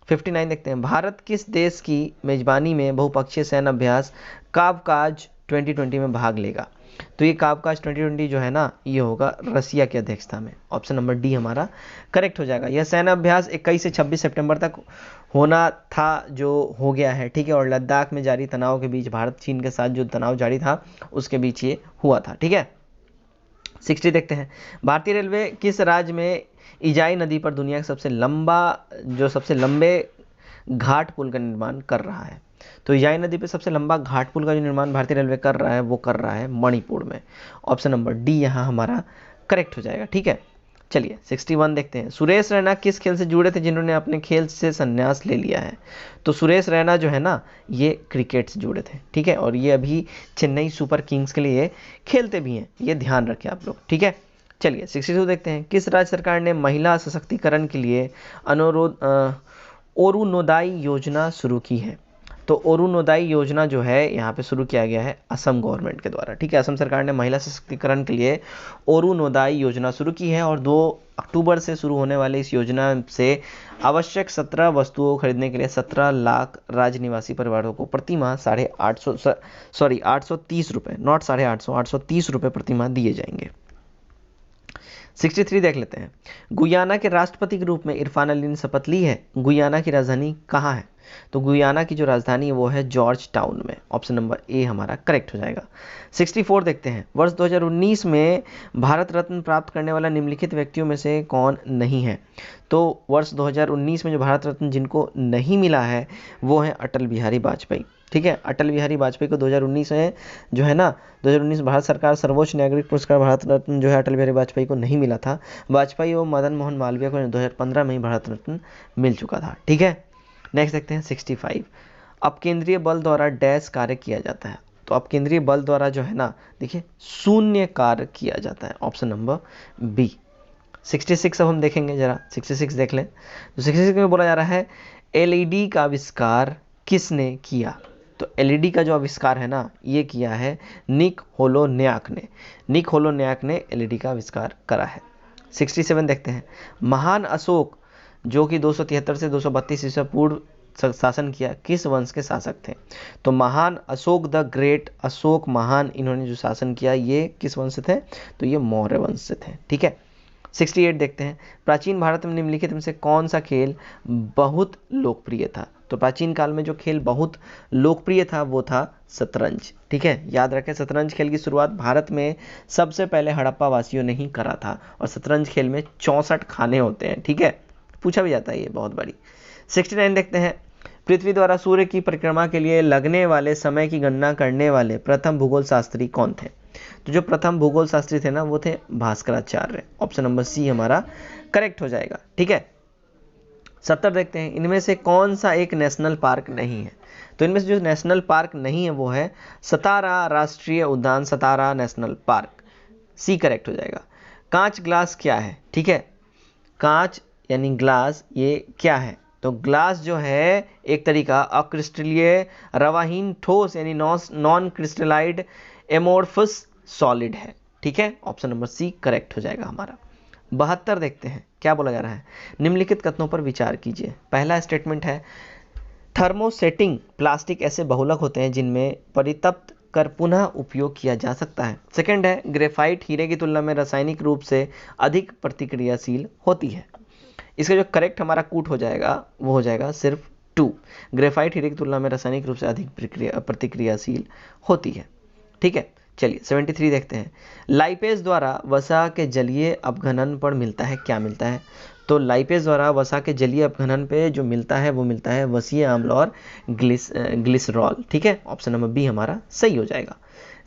59 देखते हैं। भारत किस देश की मेजबानी में बहुपक्षीय सैन्य अभ्यास कावकाज 2020 में भाग लेगा, तो ये कावकाज 2020 जो है ना ये होगा रसिया की अध्यक्षता में, ऑप्शन नंबर डी हमारा करेक्ट हो जाएगा। यह सैन्य अभ्यास 21 से 26 सितंबर तक होना था जो हो गया है, ठीक है, और लद्दाख में जारी तनाव के बीच भारत चीन के साथ जो तनाव जारी था उसके बीच ये हुआ था, ठीक है। 60 देखते हैं। भारतीय रेलवे किस राज्य में इजाई नदी पर दुनिया का सबसे लंबे घाट पुल का निर्माण कर रहा है, तो इजाई नदी पे सबसे लंबा घाट पुल का जो निर्माण भारतीय रेलवे कर रहा है वो कर रहा है मणिपुर में, ऑप्शन नंबर डी यहाँ हमारा करेक्ट हो जाएगा, ठीक है। चलिए 61 देखते हैं। सुरेश रैना किस खेल से जुड़े थे जिन्होंने अपने खेल से संन्यास ले लिया है, तो सुरेश रैना जो है ना ये क्रिकेट से जुड़े थे, ठीक है, और ये अभी चेन्नई सुपर किंग्स के लिए खेलते भी हैं, ये ध्यान रखें आप लोग, ठीक है। चलिए 62 देखते हैं। किस राज्य सरकार ने महिला सशक्तिकरण के लिए अरुणोदय योजना शुरू की है, तो अरुणोदय योजना जो है यहाँ पे शुरू किया गया है असम गवर्नमेंट के द्वारा, ठीक है। असम सरकार ने महिला सशक्तिकरण के लिए अरुणोदय योजना शुरू की है और 2 अक्टूबर से शुरू होने वाले इस योजना से आवश्यक 17 वस्तुओं को खरीदने के लिए 17 लाख राज्य निवासी परिवारों को प्रति माह 830 रुपये, नॉट 850, 830 रुपये प्रति माह दिए जाएंगे। 63 देख लेते हैं। गुयाना के राष्ट्रपति के रूप में इरफान अली ने शपथ ली है। गुयाना की राजधानी कहाँ है, तो गुयाना की जो राजधानी है वो है जॉर्ज टाउन में, ऑप्शन नंबर ए हमारा करेक्ट हो जाएगा। 64 देखते हैं। वर्ष 2019 में भारत रत्न प्राप्त करने वाला निम्नलिखित व्यक्तियों में से कौन नहीं है, तो वर्ष 2019 में जो भारत रत्न जिनको नहीं मिला है वो है अटल बिहारी वाजपेयी, ठीक है। अटल बिहारी वाजपेयी को 2019 में जो है ना 2019 भारत सरकार सर्वोच्च नागरिक पुरस्कार भारत रत्न जो है अटल बिहारी वाजपेयी को नहीं मिला था। वाजपेयी और मदन मोहन मालवीय को 2015 में ही भारत रत्न मिल चुका था, ठीक है। नेक्स्ट देखते हैं 65। अब केंद्रीय बल द्वारा डैश कार्य किया जाता है, तो अब केंद्रीय बल द्वारा जो है ना देखिए शून्य कार्य किया जाता है, ऑप्शन नंबर बी। 66 अब हम देखेंगे जरा, 66 देख लें। तो 66 में बोला जा रहा है एलईडी का आविष्कार किसने किया, तो एलईडी का जो आविष्कार है ना ये किया है निक होलोन्याक ने। निक होलोन्याक ने एलईडी का आविष्कार करा है। 67 देखते हैं। महान अशोक जो कि 273 से 232 ईसा पूर्व शासन किया, किस वंश के शासक थे? तो महान अशोक द ग्रेट, अशोक महान, इन्होंने जो शासन किया ये किस वंश से थे? तो ये मौर्य वंश से थे। ठीक है, 68 देखते हैं, प्राचीन भारत में निम्नलिखित में से कौन सा खेल बहुत लोकप्रिय था? तो प्राचीन काल में जो खेल बहुत लोकप्रिय था वो था शतरंज। ठीक है, याद रखें शतरंज खेल की शुरुआत भारत में सबसे पहले हड़प्पा वासियों ने ही करा था, और शतरंज खेल में 64 खाने होते हैं। ठीक है, पूछा भी जाता है ये बहुत बड़ी। 69 देखते हैं, पृथ्वी द्वारा सूर्य की परिक्रमा के लिए लगने वाले समय की गणना करने वाले प्रथम भूगोल शास्त्री कौन थे? तो जो प्रथम भूगोल शास्त्री थे ना वो थे भास्कराचार्य। ऑप्शन नंबर सी हमारा करेक्ट हो जाएगा। ठीक है, 70 देखते हैं, इनमें से कौन सा एक नेशनल पार्क नहीं है? तो इनमें से जो नेशनल पार्क नहीं है वो है सतारा राष्ट्रीय उद्यान, सतारा नेशनल पार्क, सी करेक्ट हो जाएगा। कांच ग्लास क्या है? ठीक है, कांच यानी ग्लास ये क्या है? तो ग्लास जो है एक तरीका अक्रिस्टलीय रवाहीन ठोस यानी नॉन क्रिस्टलाइड एमोर्फस सॉलिड है। ठीक है, ऑप्शन नंबर सी करेक्ट हो जाएगा हमारा। 72 देखते हैं, क्या बोला जा रहा है? निम्नलिखित कथनों पर विचार कीजिए। पहला स्टेटमेंट है थर्मोसेटिंग प्लास्टिक ऐसे बहुलक होते हैं जिनमें परितप्त कर पुनः उपयोग किया जा सकता है। सेकंड है ग्रेफाइट हीरे की तुलना में रासायनिक रूप से अधिक प्रतिक्रियाशील होती है। इसका जो करेक्ट हमारा कूट हो जाएगा वो हो जाएगा सिर्फ 2, ग्रेफाइट हीरे की तुलना में रासायनिक रूप से अधिक प्रतिक्रियाशील होती है। ठीक है, चलिए 73 देखते हैं, लाइपेज द्वारा वसा के जलीय अपघनन पर मिलता है, क्या मिलता है? तो लाइपेज द्वारा वसा के जलीय अपघनन पे जो मिलता है वो मिलता है वसीय अम्ल और ग्लिसरॉल। ठीक है, ऑप्शन नंबर बी हमारा सही हो जाएगा।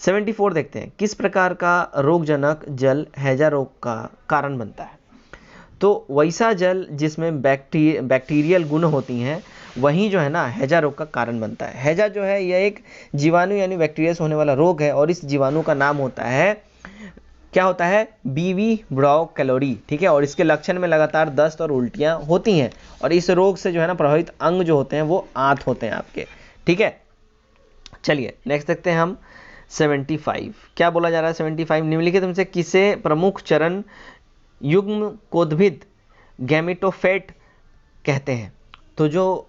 74 देखते हैं, किस प्रकार का रोगजनक जल हैजा रोग का कारण बनता है? तो वैसा जल जिसमें बैक्टीरियल गुण होती हैं वही जो है ना हैजा रोग का कारण बनता है। हैजा जो है यह एक जीवाणु यानी बैक्टीरिया से होने वाला रोग है, और इस जीवाणु का नाम होता है, क्या होता है? बीवी ब्राउ कैलोरी। ठीक है, और इसके लक्षण में लगातार दस्त और उल्टियां होती हैं, और इस रोग से जो है ना प्रभावित अंग जो होते हैं वो आंत होते हैं आपके। ठीक है, चलिए नेक्स्ट देखते हैं हम 75, क्या बोला जा रहा है? 75, निम्नलिखित में से किसे प्रमुख चरण युग्म कोद्भिद गैमेटोफेट कहते हैं? तो जो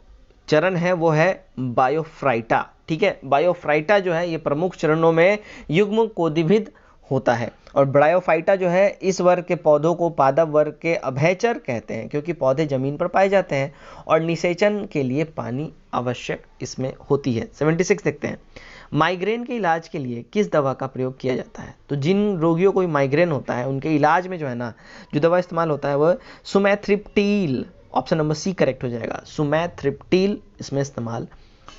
चरण है वो है बायोफ्राइटा। ठीक है, बायोफ्राइटा जो है ये प्रमुख चरणों में युग्म कोद्भिद होता है, और ब्रायोफाइटा जो है इस वर्ग के पौधों को पादप वर्ग के अभयचर कहते हैं, क्योंकि पौधे जमीन पर पाए जाते हैं और निषेचन के लिए पानी आवश्यक इसमें होती है। 76 देखते हैं, माइग्रेन के इलाज के लिए किस दवा का प्रयोग किया जाता है? तो जिन रोगियों को माइग्रेन होता है उनके इलाज में जो है ना जो दवा इस्तेमाल होता है वह सुमेथ्रिप्टिल, ऑप्शन नंबर सी करेक्ट हो जाएगा, सुमेथ्रिप्टिल इसमें इस्तेमाल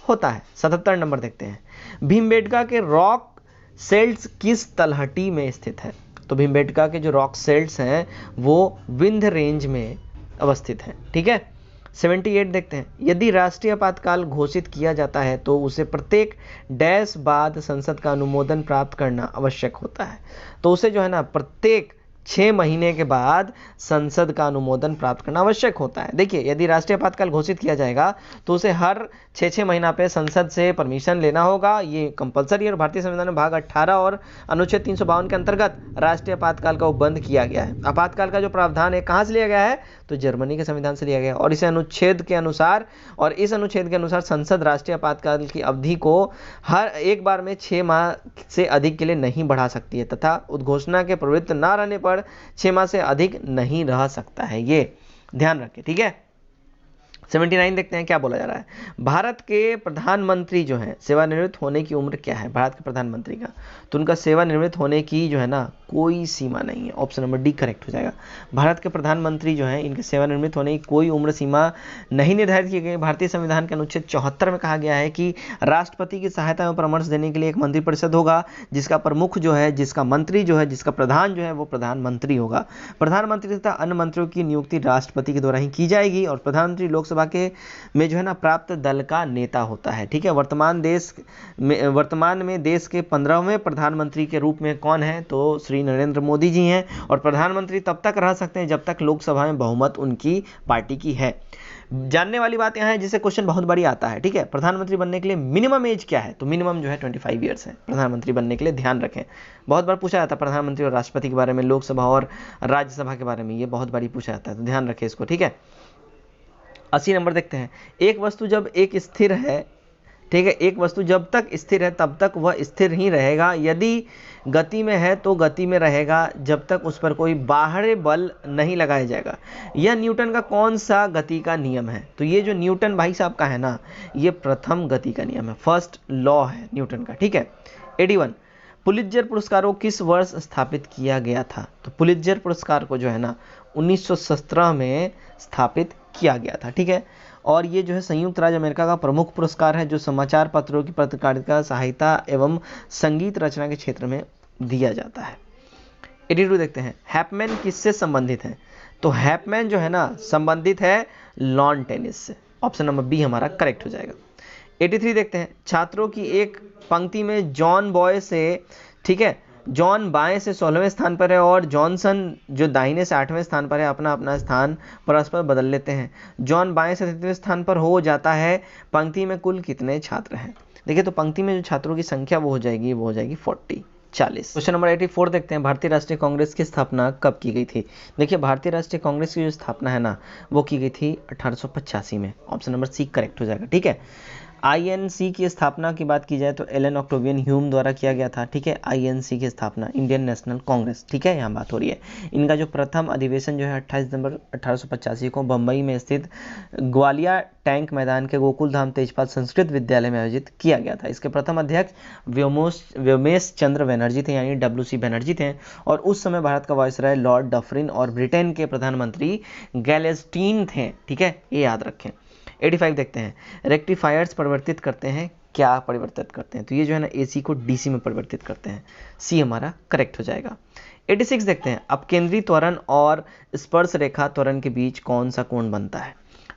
होता है। 77 नंबर देखते हैं, भीमबेटका के रॉक सेल्स किस तलहटी में स्थित है? तो भीमबेटका के जो रॉक सेल्स हैं वो विंध्य रेंज में अवस्थित हैं। ठीक है, 78 देखते हैं, यदि राष्ट्रीय आपातकाल घोषित किया जाता है तो उसे प्रत्येक डैश बाद संसद का अनुमोदन प्राप्त करना आवश्यक होता है। तो उसे जो है ना प्रत्येक 6 महीने के बाद संसद का अनुमोदन प्राप्त करना आवश्यक होता है। देखिए, यदि राष्ट्रीय आपातकाल घोषित किया जाएगा तो उसे हर 6 महीना पे संसद से परमिशन लेना होगा, ये कंपलसरी है। और भारतीय संविधान में भाग 18 और अनुच्छेद 352 के अंतर्गत राष्ट्रीय आपातकाल का बंद किया गया है। आपातकाल का जो प्रावधान है कहाँ से लिया गया है? तो जर्मनी के संविधान से लिया गया, और इस अनुच्छेद के अनुसार संसद राष्ट्रीय आपातकाल की अवधि को हर एक बार में 6 माह से अधिक के लिए नहीं बढ़ा सकती है, तथा उद्घोषणा के प्रवृत्त न रहने पर 6 माह से अधिक नहीं रह सकता है, ये ध्यान रखें। ठीक है, 79 देखते हैं, क्या बोला जा रहा है? भारत के प्रधानमंत्री जो है सेवानिवृत्त होने की उम्र क्या है भारत के प्रधानमंत्री का? तो उनका सेवानिवृत्त होने की जो है ना कोई सीमा नहीं है, ऑप्शन नंबर डी करेक्ट हो जाएगा। भारत के प्रधानमंत्री जो है इनके सेवानिवृत्त होने की कोई उम्र सीमा नहीं निर्धारित की गई। भारतीय संविधान के अनुच्छेद 74 में कहा गया है कि राष्ट्रपति की सहायता में परामर्श देने के लिए एक मंत्रिपरिषद होगा, जिसका प्रमुख जो है, जिसका मंत्री जो है, जिसका प्रधान जो है वो प्रधानमंत्री होगा। प्रधानमंत्री तथा अन्य मंत्रियों की नियुक्ति राष्ट्रपति के द्वारा ही की जाएगी, और प्रधानमंत्री लोकसभा के में जो है ना प्राप्त दल का नेता होता है। ठीक है, वर्तमान में देश के 15वें प्रधानमंत्री के रूप में कौन है? तो श्री नरेंद्र मोदी जी हैं, और प्रधानमंत्री तब तक रह सकते हैं जब तक लोकसभा में बहुमत उनकी पार्टी की है। जानने वाली बात यहां है जिससे क्वेश्चन बहुत बड़ी आता है। ठीक है, प्रधानमंत्री बनने के लिए मिनिमम एज क्या है? तो मिनिमम जो है 25 ईयर्स है प्रधानमंत्री बनने के लिए, ध्यान रखें। बहुत बार पूछा जाता है प्रधानमंत्री और राष्ट्रपति के बारे में, लोकसभा और राज्यसभा के बारे में, ये बहुत बार पूछा जाता है, तो ध्यान रखें इसको। ठीक है, 80 नंबर देखते हैं, एक वस्तु जब एक स्थिर है, ठीक है, एक वस्तु जब तक स्थिर है तब तक वह स्थिर ही रहेगा, यदि गति में है तो गति में रहेगा जब तक उस पर कोई बाहरी बल नहीं लगाया जाएगा। यह न्यूटन का कौन सा गति का नियम है? तो ये जो न्यूटन भाई साहब का है ना, ये प्रथम गति का नियम है, फर्स्ट लॉ है न्यूटन का, ठीक है। 81 पुलित्जर पुरस्कार को किस वर्ष स्थापित किया गया था? तो पुलित्जर पुरस्कार को जो है ना 1917 में स्थापित किया गया था, ठीक है। और ये जो है संयुक्त राज्य अमेरिका का प्रमुख पुरस्कार है जो समाचार पत्रों की पत्रकारिता, साहित्य एवं संगीत रचना के क्षेत्र में दिया जाता है। 82 देखते हैं, हैपमैन किससे संबंधित है? तो हैपमैन जो है ना संबंधित है लॉन टेनिस से, ऑप्शन नंबर बी हमारा करेक्ट हो जाएगा। 83 देखते हैं, छात्रों की एक पंक्ति में जॉन बॉय से, ठीक है, जॉन बाएं से 16वें स्थान पर है और जॉनसन जो दाहिने से 8वें स्थान पर है, अपना अपना स्थान परस्पर बदल लेते हैं। जॉन बाएं से 33वें स्थान पर हो जाता है। पंक्ति में कुल कितने छात्र हैं? देखिए, तो पंक्ति में जो छात्रों की संख्या वो हो जाएगी 40। क्वेश्चन नंबर 84 देखते हैं, भारतीय राष्ट्रीय कांग्रेस की स्थापना कब की गई थी? देखिए, भारतीय राष्ट्रीय कांग्रेस की जो स्थापना है ना वो की गई थी 1885 में, ऑप्शन नंबर सी करेक्ट हो जाएगा, ठीक है। आईएनसी की स्थापना की बात की जाए तो एलन ऑक्टेवियन ह्यूम द्वारा किया गया था, ठीक है। आईएनसी की स्थापना इंडियन नेशनल कांग्रेस, ठीक है, यहाँ बात हो रही है। इनका जो प्रथम अधिवेशन जो है 28 दिसंबर 1885 को बम्बई में स्थित ग्वालिया टैंक मैदान के गोकुलधाम तेजपाल संस्कृत विद्यालय में आयोजित किया गया था। इसके प्रथम अध्यक्ष व्योमेश चंद्र बनर्जी थे, यानी WC बनर्जी थे, और उस समय भारत का वायसराय लॉर्ड डफरिन और ब्रिटेन के प्रधानमंत्री गैलेस्टीन थे, ठीक है, ये याद रखें। 85 देखते हैं, रेक्टिफायर्स परिवर्तित करते हैं, क्या परिवर्तित करते हैं? तो ये जो है ना AC को DC में परिवर्तित करते हैं, सी हमारा करेक्ट हो जाएगा। 86 देखते हैं, अपकेंद्री त्वरण और स्पर्श रेखा त्वरण के बीच कौन सा कोण बनता है?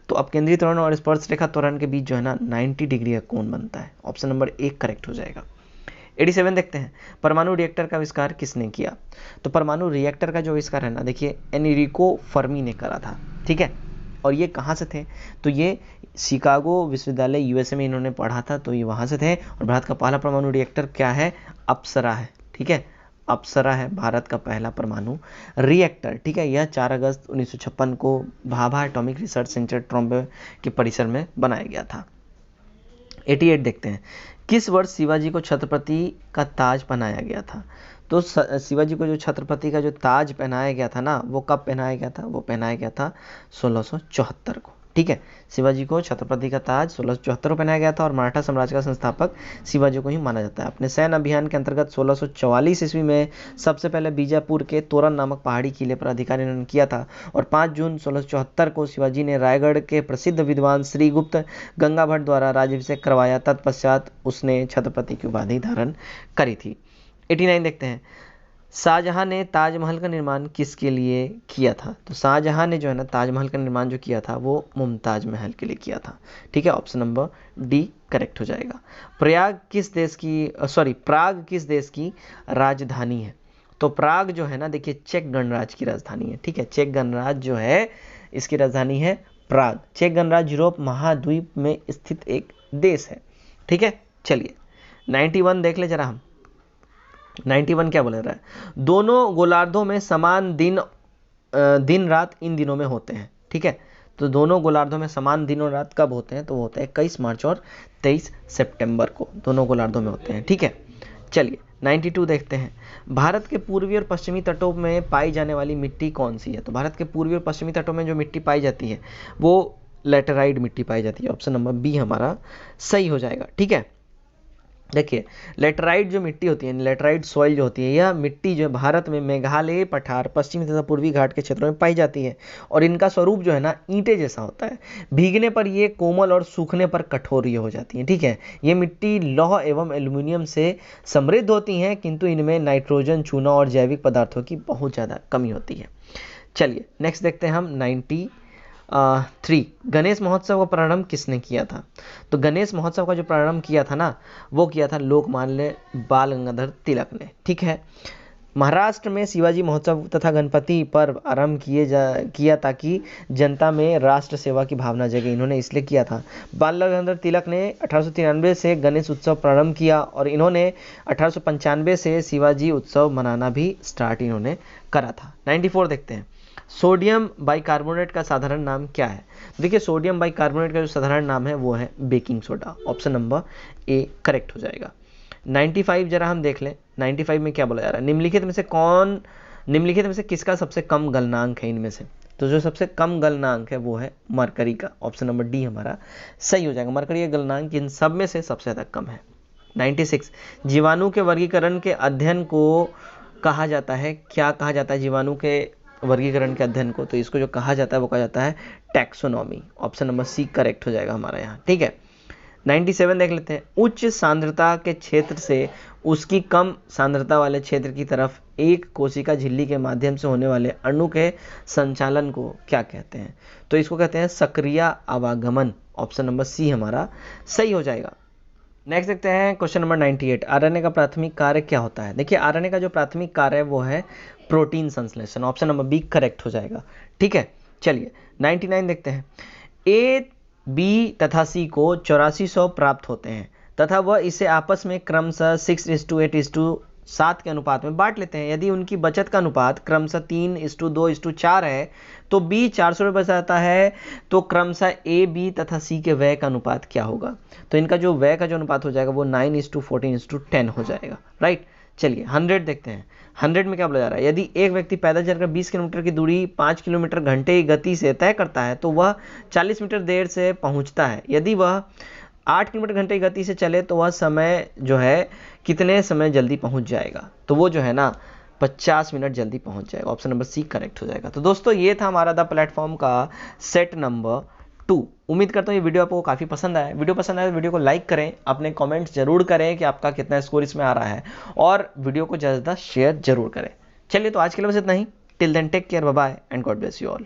तो अपकेंद्री त्वरण और स्पर्श रेखा त्वरण के बीच जो है ना 90 डिग्री का कोण बनता है, ऑप्शन नंबर 1 करेक्ट हो जाएगा। 87 देखते हैं, परमाणु रिएक्टर का आविष्कार किसने किया? तो परमाणु रिएक्टर का जो आविष्कार है ना, देखिए एनरिको फर्मी ने करा था, ठीक है। और ये कहाँ से थे? तो ये शिकागो विश्वविद्यालय USA में इन्होंने पढ़ा था, तो ये वहाँ से थे। और भारत का पहला परमाणु रिएक्टर क्या है? अप्सरा है, ठीक है, अप्सरा है भारत का पहला परमाणु रिएक्टर, ठीक है। यह 4 अगस्त 1956 को Bhabha atomic research centre Trombay के परिसर में बनाया गया था। 88 देखते हैं, किस वर्ष शिवाजी को छत्रपति का ताज पहनाया गया था? तो शिवाजी को जो छत्रपति का जो ताज पहनाया गया था ना, वो कब पहनाया गया था? वो पहनाया गया था 1674 को, ठीक है। शिवाजी को छत्रपति का ताज 1674 को पहनाया गया था और मराठा साम्राज्य का संस्थापक शिवाजी को ही माना जाता है। अपने सैन्य अभियान के अंतर्गत 1644 ईस्वी में सबसे पहले बीजापुर के तोरण नामक पहाड़ी किले पर अधिकार इन्होंने किया था और 5 जून 1674 को शिवाजी ने रायगढ़ के प्रसिद्ध विद्वान श्री गुप्त गंगा भट्ट द्वारा राज्याभिषेक करवाया। तत्पश्चात उसने छत्रपति की उपाधि धारण करी थी। 89 देखते हैं, शाहजहां ने ताजमहल का निर्माण किसके लिए किया था? तो शाहजहां ने जो है ना ताजमहल का निर्माण जो किया था वो मुमताज महल के लिए किया था, ठीक है, ऑप्शन नंबर डी करेक्ट हो जाएगा। प्राग किस देश की राजधानी है? तो प्राग जो है ना, देखिए चेक गणराज्य की राजधानी है, ठीक है। चेक गणराज्य जो है इसकी राजधानी है प्राग। चेक गणराज्य यूरोप महाद्वीप में स्थित एक देश है, ठीक है। चलिए 91 देख ले जरा हम। 91 क्या बोल रहा है? दोनों गोलार्धों में समान दिन रात इन दिनों में होते हैं, ठीक है। तो दोनों गोलार्धों में समान दिन और रात कब होते हैं? तो वो होता है 21 मार्च और 23 सितंबर को, दोनों गोलार्धों में होते हैं, ठीक है। चलिए 92 देखते हैं, भारत के पूर्वी और पश्चिमी तटों में पाई जाने वाली मिट्टी कौन सी है? तो भारत के पूर्वी और पश्चिमी तटों में जो मिट्टी पाई जाती है वो लेटेराइट मिट्टी पाई जाती है, ऑप्शन नंबर बी हमारा सही हो जाएगा, ठीक है। देखिए लेटराइट जो मिट्टी होती है, लेटराइट सॉइल जो होती है, यह मिट्टी जो भारत में मेघालय पठार, पश्चिमी तथा पूर्वी घाट के क्षेत्रों में पाई जाती है और इनका स्वरूप जो है ना ईंटे जैसा होता है। भीगने पर ये कोमल और सूखने पर कठोर ये हो जाती हैं, ठीक है। ये मिट्टी लौह एवं एल्यूमिनियम से समृद्ध होती हैं, किंतु इनमें नाइट्रोजन, चूना और जैविक पदार्थों की बहुत ज़्यादा कमी होती है। चलिए नेक्स्ट देखते हैं हम 93 गणेश महोत्सव का प्रारंभ किसने किया था? तो गणेश महोत्सव का जो प्रारंभ किया था ना वो किया था लोकमान्य बाल गंगाधर तिलक ने, ठीक है। महाराष्ट्र में शिवाजी महोत्सव तथा गणपति पर्व आरंभ किया ताकि जनता में राष्ट्र सेवा की भावना जगे, इन्होंने इसलिए किया था। बाल गंगाधर तिलक ने 1893 से गणेश उत्सव प्रारंभ किया और इन्होंने 1895 से शिवाजी उत्सव मनाना भी स्टार्ट इन्होंने करा था। 94 देखते हैं, सोडियम बाइकार्बोनेट का साधारण नाम क्या है? देखिए सोडियम बाइकार्बोनेट का जो साधारण नाम है वो है baking soda. Option number A correct हो जाएगा। 95 जरा हम देख लें, 95 में क्या बोला जा रहा है? निम्नलिखित में से किसका सबसे कम गलनांक है इनमें से? तो जो सबसे कम गलनांक है वो है मरकरी का। ऑप्शन नंबर डी हमारा सही हो जाएगा। मरकरी का गलनांक इन सब में से सबसे ज़्यादा कम है। 96 जीवाणु के वर्गीकरण के अध्ययन को कहा जाता है, क्या कहा जाता है जीवाणु के वर्गीकरण के अध्ययन को? तो इसको जो कहा जाता है वो कहा जाता है taxonomy. Option number C correct हो जाएगा हमारा यहाँ, ठीक है। 97 देख लेते हैं। उच्च सांद्रता के क्षेत्र से उसकी कम सांद्रता वाले क्षेत्र की तरफ एक कोशिका झिल्ली के माध्यम से होने वाले अणु के संचालन को क्या कहते हैं? तो इसको कहते हैं सक्रिय आवागमन। ऑप्शन नंबर सी हमारा सही हो जाएगा। नेक्स्ट देखते हैं क्वेश्चन नंबर 98। आरएनए का प्राथमिक कार्य क्या होता है? देखिए आरएनए का जो प्राथमिक कार्य है वो है प्रोटीन संश्लेषण। ऑप्शन नंबर बी करेक्ट हो जाएगा, ठीक है। चलिए 99 देखते हैं। ए, बी तथा सी को 8400 प्राप्त होते हैं तथा वह इसे आपस में क्रमशः 6:8:7 के अनुपात में बांट लेते हैं। यदि उनकी बचत का अनुपात क्रमशः 3:2:4 है तो बी 400 रुपये बचाता है, तो क्रमशः ए, बी तथा सी के व्यय का अनुपात क्या होगा? तो इनका जो व्यय का जो अनुपात हो जाएगा वो 9:14:10 हो जाएगा, राइट। चलिए 100 देखते हैं। 100 में क्या बोला जा रहा है? यदि एक व्यक्ति पैदल चलकर 20 किलोमीटर की दूरी 5 किलोमीटर घंटे की गति से तय करता है तो वह 40 मीटर देर से पहुंचता है। यदि वह 8 किलोमीटर घंटे की गति से चले तो वह समय जो है कितने समय जल्दी पहुंच जाएगा? तो वो जो है ना 50 मिनट जल्दी पहुंच जाएगा। ऑप्शन नंबर सी करेक्ट हो जाएगा। तो दोस्तों ये था हमारा द प्लेटफॉर्म का सेट नंबर 2। उम्मीद करता हूँ ये वीडियो आपको काफ़ी पसंद आया। वीडियो पसंद आया तो वीडियो को लाइक करें, अपने कमेंट्स जरूर करें कि आपका कितना स्कोर इसमें आ रहा है, और वीडियो को ज़्यादा शेयर जरूर करें। चलिए तो आज के लिए बस इतना ही। Till then take care, bye bye and God bless you all.